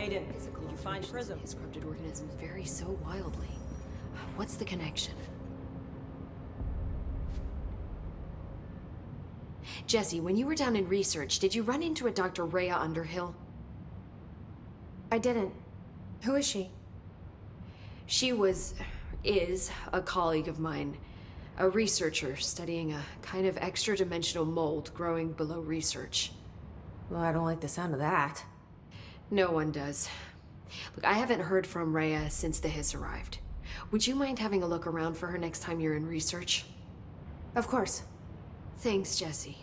Aiden, did you find Prism? His corrupted organisms vary so wildly. What's the connection? Jesse, when you were down in research, did you run into a Dr. Rhea Underhill? I didn't. Who is she? She is a colleague of mine. A researcher studying a kind of extra-dimensional mold growing below research. Well, I don't like the sound of that. No one does. Look, I haven't heard from Rhea since the hiss arrived. Would you mind having a look around for her next time you're in research? Of course. Thanks, Jesse.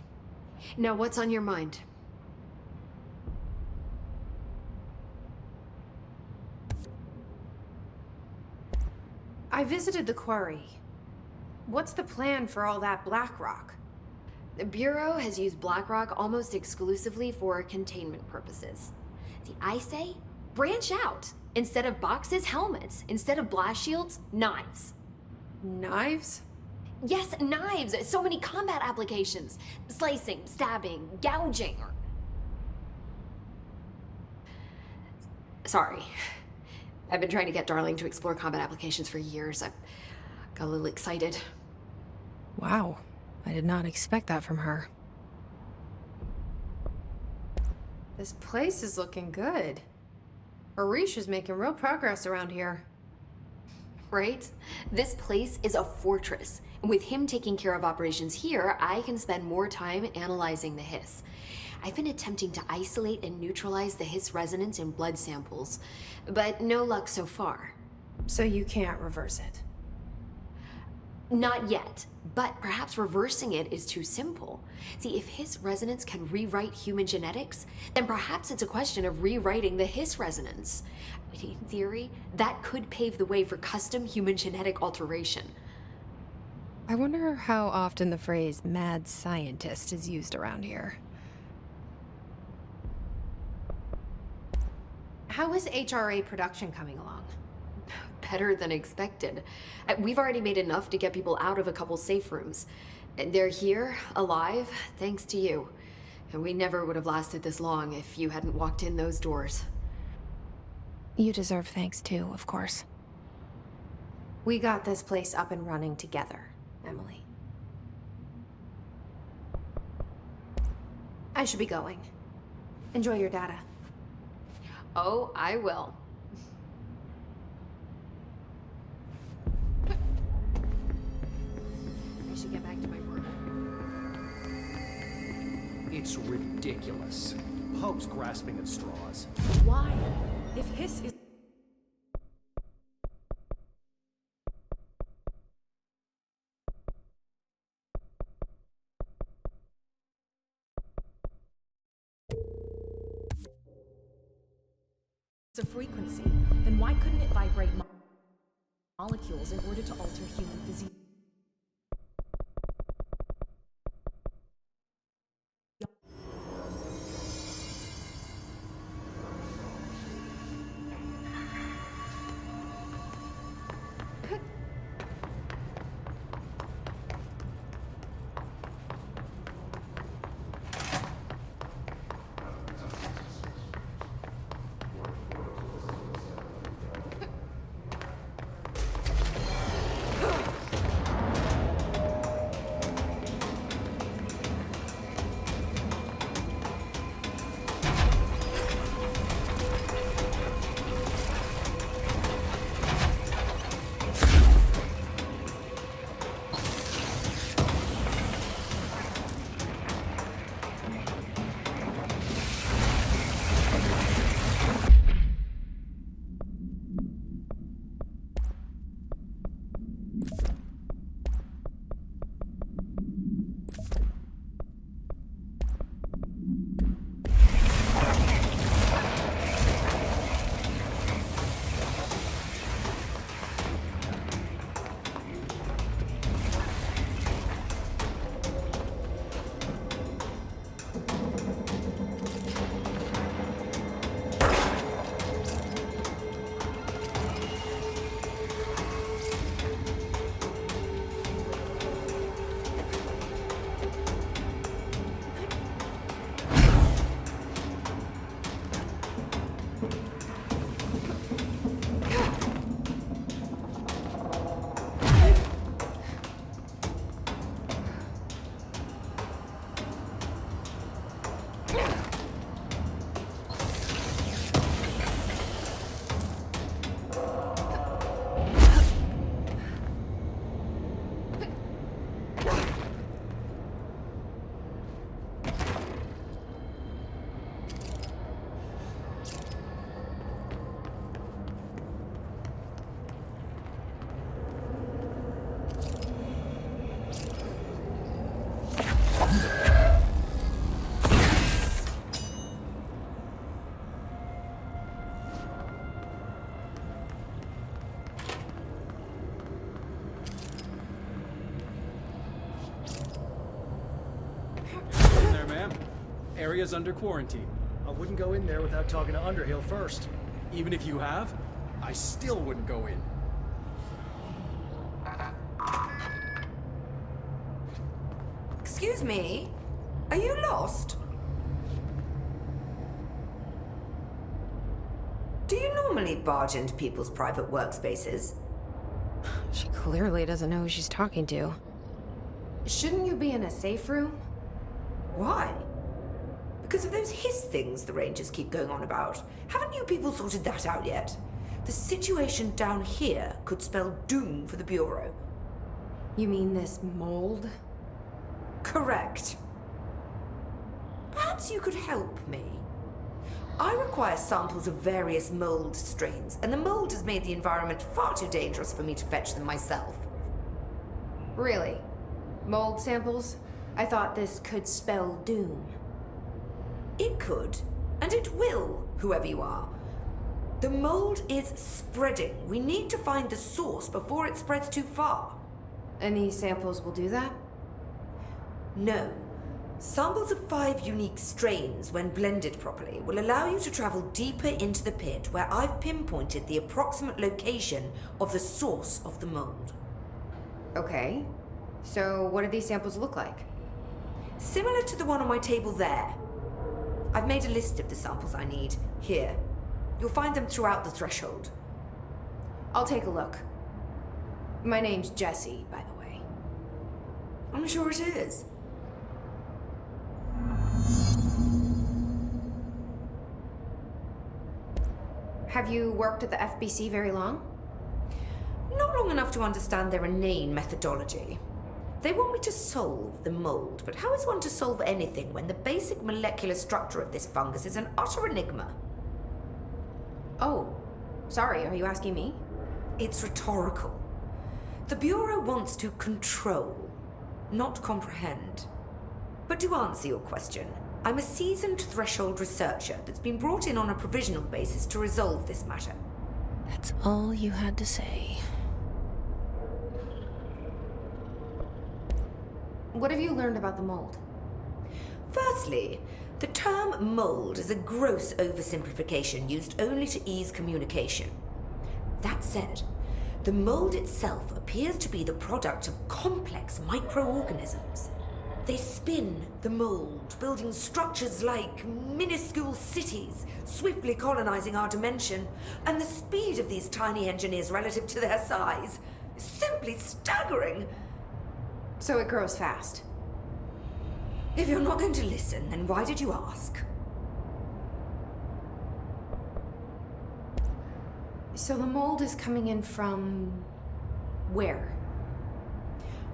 Now, what's on your mind? I visited the quarry. What's the plan for all that black rock? The Bureau has used Blackrock almost exclusively for containment purposes. See, I say, branch out. Instead of boxes, helmets. Instead of blast shields, knives. Knives? Yes, knives! So many combat applications. Slicing, stabbing, gouging. Sorry. I've been trying to get Darling to explore combat applications for years. I got a little excited. Wow. I did not expect that from her. This place is looking good. Arish is making real progress around here. Right? This place is a fortress. And with him taking care of operations here, I can spend more time analyzing the hiss. I've been attempting to isolate and neutralize the hiss resonance in blood samples, but no luck so far. So you can't reverse it? Not yet, but perhaps reversing it is too simple. See, if hiss resonance can rewrite human genetics, then perhaps it's a question of rewriting the hiss resonance. In theory, that could pave the way for custom human genetic alteration. I wonder how often the phrase mad scientist is used around here. How is HRA production coming along? Better than expected. We've already made enough to get people out of a couple safe rooms. They're here, alive, thanks to you. And we never would have lasted this long if you hadn't walked in those doors. You deserve thanks too, of course. We got this place up and running together, Emily. I should be going. Enjoy your data. Oh, I will. I should get back to my work. It's ridiculous. Pope's grasping at straws. Why? If hiss is... a frequency, then why couldn't it vibrate molecules in order to alter human physiology? Area's under quarantine. I wouldn't go in there without talking to Underhill first. Even if you have, I still wouldn't go in. Excuse me? Are you lost? Do you normally barge into people's private workspaces? She clearly doesn't know who she's talking to. Shouldn't you be in a safe room? Why? Because of those hiss things the Rangers keep going on about. Haven't you people sorted that out yet? The situation down here could spell doom for the Bureau. You mean this mold? Correct. Perhaps you could help me. I require samples of various mold strains, and the mold has made the environment far too dangerous for me to fetch them myself. Really? Mold samples? I thought this could spell doom. It could, and it will, whoever you are. The mold is spreading. We need to find the source before it spreads too far. And these samples will do that? No. Samples of 5 unique strains, when blended properly, will allow you to travel deeper into the pit where I've pinpointed the approximate location of the source of the mold. Okay. So what do these samples look like? Similar to the one on my table there. I've made a list of the samples I need. Here. You'll find them throughout the threshold. I'll take a look. My name's Jessie, by the way. I'm sure it is. Have you worked at the FBC very long? Not long enough to understand their inane methodology. They want me to solve the mold, but how is one to solve anything when the basic molecular structure of this fungus is an utter enigma? Oh, sorry, are you asking me? It's rhetorical. The Bureau wants to control, not comprehend. But to answer your question, I'm a seasoned threshold researcher that's been brought in on a provisional basis to resolve this matter. That's all you had to say. What have you learned about the mold? Firstly, the term mold is a gross oversimplification used only to ease communication. That said, the mold itself appears to be the product of complex microorganisms. They spin the mold, building structures like minuscule cities, swiftly colonizing our dimension, and the speed of these tiny engineers relative to their size is simply staggering. So it grows fast. If you're not going to listen, then why did you ask? So the mold is coming in from where?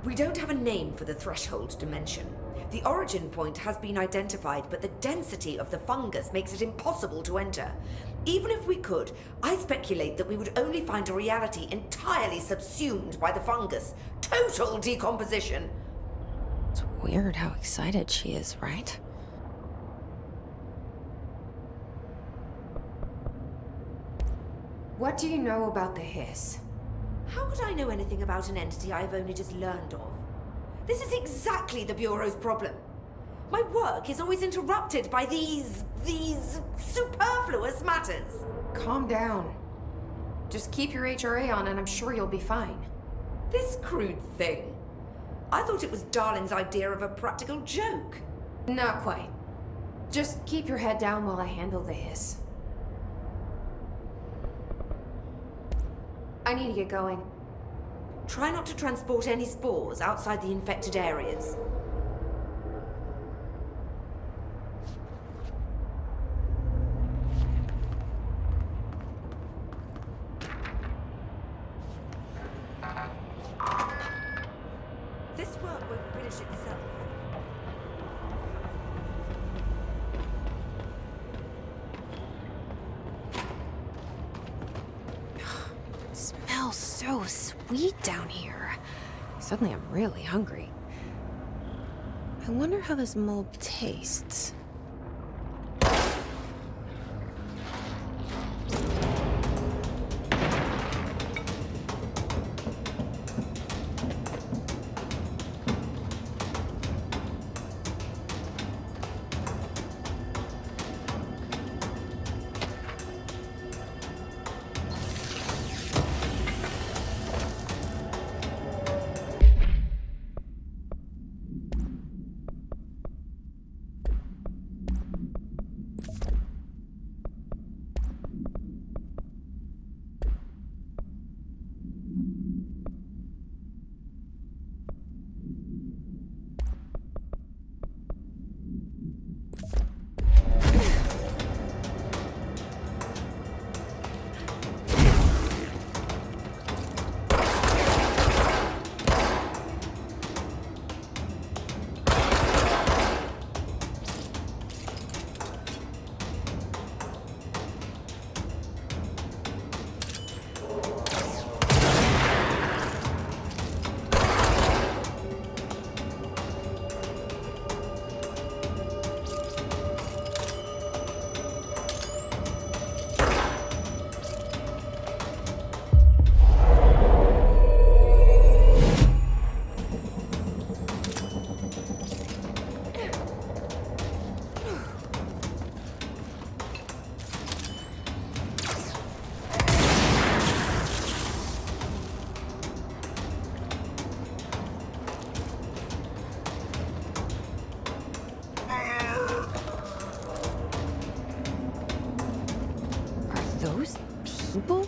We don't have a name for the threshold dimension. The origin point has been identified, but the density of the fungus makes it impossible to enter. Even if we could, I speculate that we would only find a reality entirely subsumed by the fungus. Total decomposition. It's weird how excited she is, right? What do you know about the hiss? How could I know anything about an entity I've only just learned of? This is exactly the Bureau's problem. My work is always interrupted by these superfluous matters. Calm down. Just keep your HRA on and I'm sure you'll be fine. This crude thing. I thought it was Darling's idea of a practical joke. Not quite. Just keep your head down while I handle the hiss. I need to get going. Try not to transport any spores outside the infected areas. This work won't finish itself. Smells so sweet down here. Suddenly I'm really hungry. I wonder how this mold tastes. sample?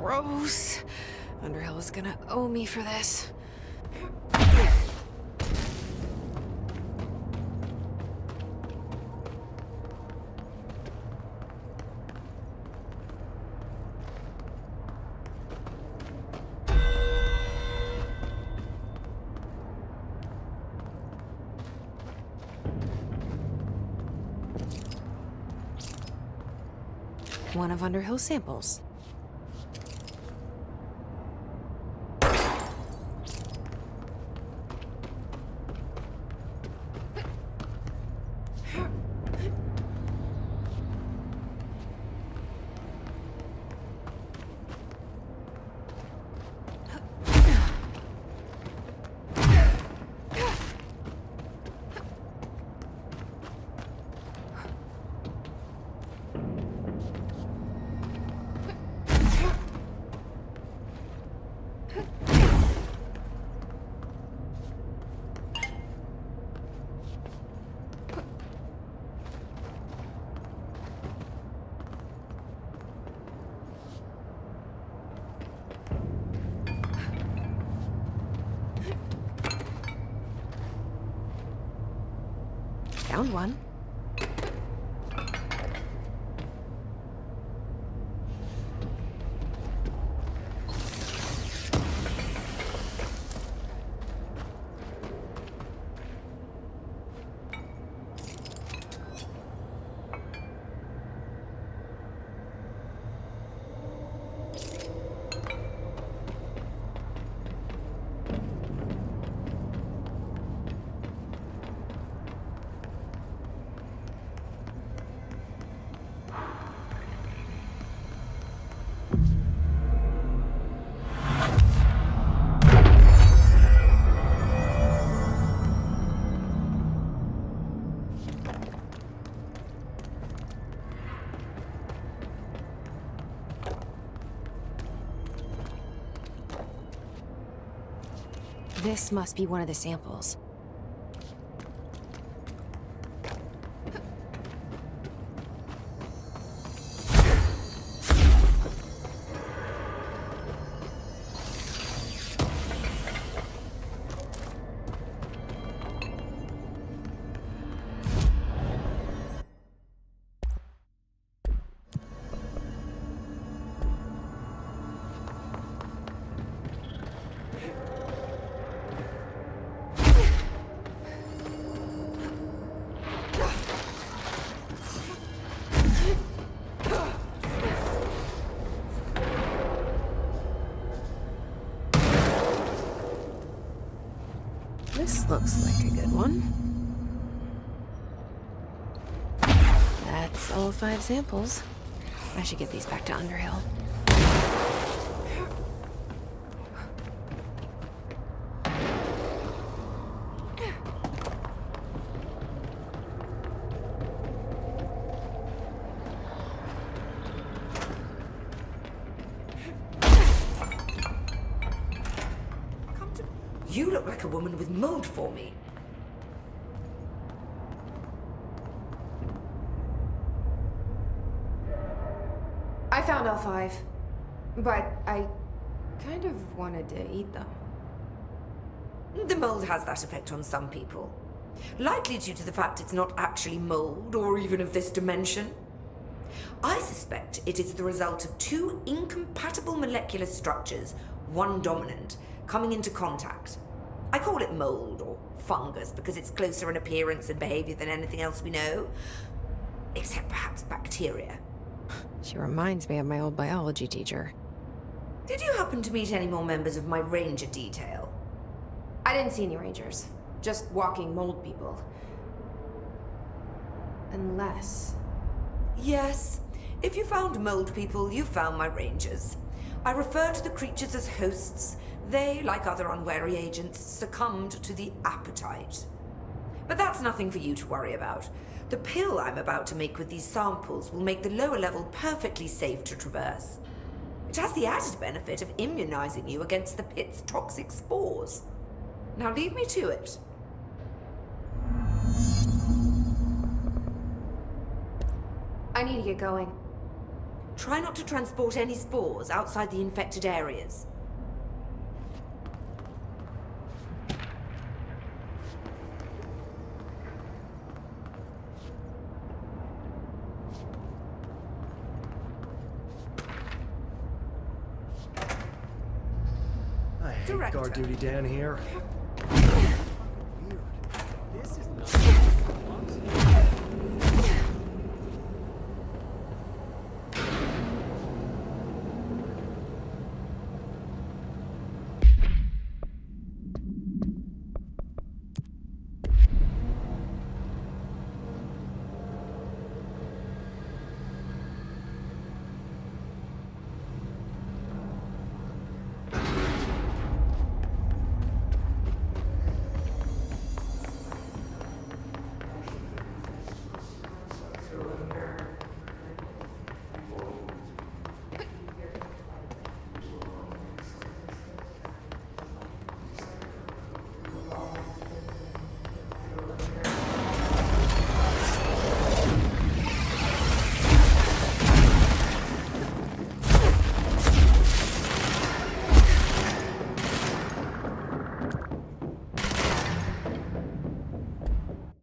Gross. Underhill is gonna owe me for this. One of Underhill's samples. Found one. This must be one of the samples. This looks like a good one. That's all 5 samples. I should get these back to Underhill. You look like a woman with mold for me. I found all 5, but I kind of wanted to eat them. The mold has that effect on some people. Likely due to the fact it's not actually mold, or even of this dimension. I suspect it is the result of 2 incompatible molecular structures, one dominant, coming into contact. I call it mold, or fungus, because it's closer in appearance and behavior than anything else we know. Except perhaps bacteria. She reminds me of my old biology teacher. Did you happen to meet any more members of my ranger detail? I didn't see any rangers. Just walking mold people. Unless... Yes. If you found mold people, you found my rangers. I refer to the creatures as hosts. They, like other unwary agents, succumbed to the appetite. But that's nothing for you to worry about. The pill I'm about to make with these samples will make the lower level perfectly safe to traverse. It has the added benefit of immunizing you against the pit's toxic spores. Now leave me to it. I need to get going. Try not to transport any spores outside the infected areas. I hate Director. guard duty down here.